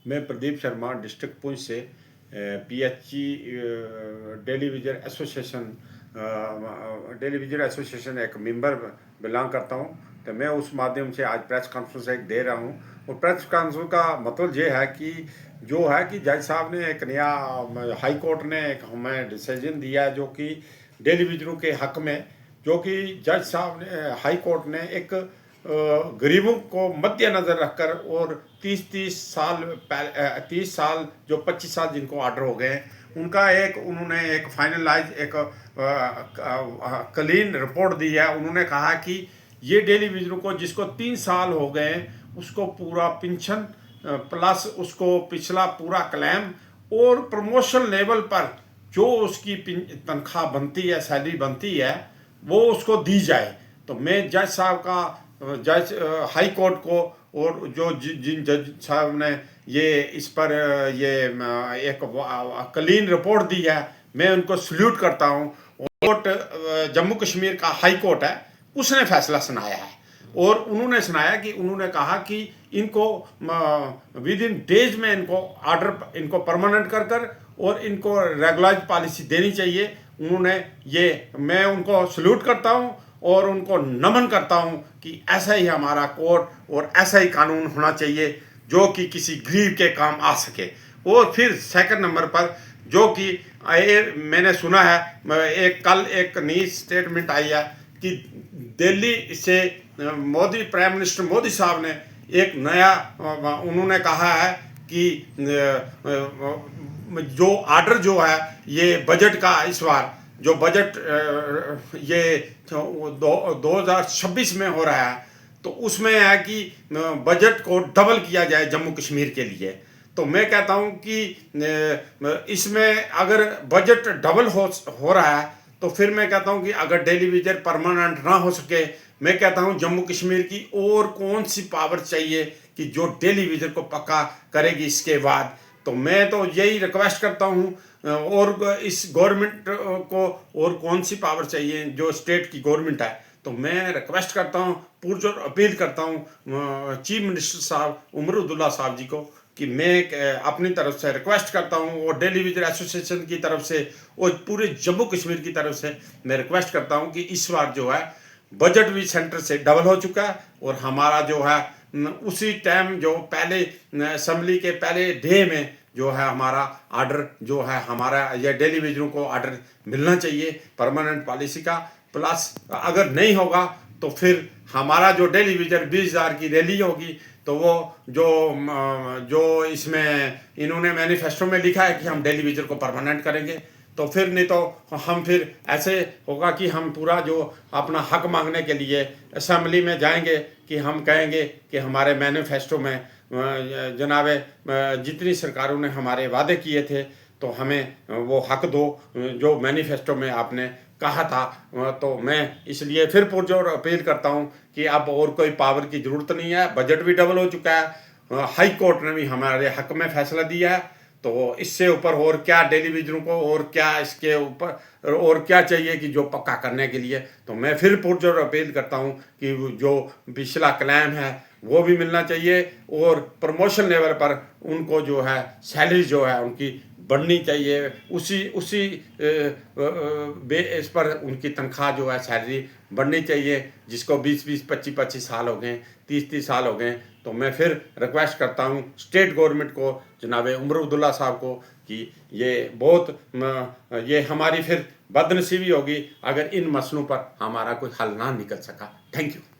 मैं प्रदीप शर्मा डिस्ट्रिक्ट पुंछ से PHE daily विजर association एक मेंबर बिलोंग करता हूं। तो मैं उस माध्यम से आज प्रेस कॉन्फ्रेंस एक दे रहा हूं। और प्रेस कॉन्फ्रेंस का मतलब ये है कि जो है कि जज साहब ने एक नया हाई कोर्ट ने एक हमें डिसीजन दिया है जो कि डेली विजरों के हक में, जो कि जज साहब ने हाई कोर्ट ने एक गरीबों को मद्देनजर रखकर और 30 साल जो 25 साल जिनको ऑर्डर हो गए उनका उन्होंने एक फाइनलाइज एक क्लीन रिपोर्ट दी है। उन्होंने कहा कि ये डेली विजरों को जिसको 3 साल हो गए उसको पूरा पेंशन प्लस उसको पिछला पूरा क्लेम और प्रमोशन लेवल पर जो उसकी तनख्वाह बनती है, सैलरी बनती है, वो उसको दी जाए। तो मैं जज साहब का जज हाई कोर्ट को और जो जिन जज साहब ने ये इस पर ये एक क्लीन रिपोर्ट दी है, मैं उनको सल्यूट करता हूँ। कोर्ट जम्मू कश्मीर का हाई कोर्ट है, उसने फैसला सुनाया है और उन्होंने सुनाया कि उन्होंने कहा कि इनको विद इन डेज में इनको ऑर्डर इनको परमानेंट कर और इनको रेगुलाइज पॉलिसी देनी चाहिए। उन्होंने ये मैं उनको सल्यूट करता हूँ और उनको नमन करता हूँ कि ऐसा ही हमारा कोर्ट और ऐसा ही कानून होना चाहिए जो कि किसी गरीब के काम आ सके। और फिर सेकंड नंबर पर जो कि मैंने सुना है, कल एक नई स्टेटमेंट आई है कि दिल्ली से मोदी प्राइम मिनिस्टर मोदी साहब ने एक नया उन्होंने कहा है कि जो ऑर्डर जो है ये बजट का इस बार जो बजट ये 2026 में हो रहा है, तो उसमें है कि बजट को डबल किया जाए जम्मू कश्मीर के लिए। तो मैं कहता हूं कि इसमें अगर बजट डबल हो रहा है तो फिर मैं कहता हूं कि अगर डेली विजर परमानेंट ना हो सके, मैं कहता हूं जम्मू कश्मीर की और कौन सी पावर चाहिए कि जो डेली विजर को पक्का करेगी इसके बाद। तो मैं तो यही रिक्वेस्ट करता हूँ और इस गवर्नमेंट को और कौन सी पावर चाहिए जो स्टेट की गवर्नमेंट है। तो मैं रिक्वेस्ट करता हूँ, पुरजोर अपील करता हूँ चीफ मिनिस्टर साहब उमर अब्दुल्ला साहब जी को कि मैं अपनी तरफ से रिक्वेस्ट करता हूँ और डेली विजर एसोसिएशन की तरफ से और पूरे जम्मू कश्मीर की तरफ से मैं रिक्वेस्ट करता हूँ कि इस बार जो है बजट भी सेंटर से डबल हो चुका है और हमारा जो है उसी टाइम जो पहले असेंबली के पहले डे में जो है हमारा ऑर्डर जो है हमारा ये डेली विजरों को ऑर्डर मिलना चाहिए परमानेंट पॉलिसी का। प्लस अगर नहीं होगा तो फिर हमारा जो डेली विजर 20,000 की रैली होगी, तो वो जो इसमें इन्होंने मैनिफेस्टो में लिखा है कि हम डेली विजर को परमानेंट करेंगे, तो फिर नहीं तो हम फिर ऐसे होगा कि हम पूरा जो अपना हक मांगने के लिए असेंबली में जाएंगे कि हम कहेंगे कि हमारे मैनिफेस्टो में जनाबे जितनी सरकारों ने हमारे वादे किए थे तो हमें वो हक दो जो मैनिफेस्टो में आपने कहा था। तो मैं इसलिए फिर पुरजोर अपील करता हूँ कि अब और कोई पावर की ज़रूरत नहीं है, बजट भी डबल हो चुका है, हाई कोर्ट ने भी हमारे हक में फैसला दिया है। तो इससे ऊपर और क्या डेली विजरों को और क्या इसके ऊपर और क्या चाहिए कि जो पक्का करने के लिए। तो मैं फिर पुरजोर अपील करता हूँ कि जो पिछला क्लेम है वो भी मिलना चाहिए और प्रमोशन लेवल पर उनको जो है सैलरी जो है उनकी बढ़नी चाहिए, उसी बेस पर उनकी तनख्वाह जो है सैलरी बढ़नी चाहिए। जिसको 20-20 25-25 साल हो गए, 30-30 साल हो गए। तो मैं फिर रिक्वेस्ट करता हूँ स्टेट गवर्नमेंट को, जनाब उमर अब्दुल्ला साहब को, कि ये बहुत ये हमारी फिर बदनसीबी होगी अगर इन मसलों पर हमारा कोई हल ना निकल सका। Thank you.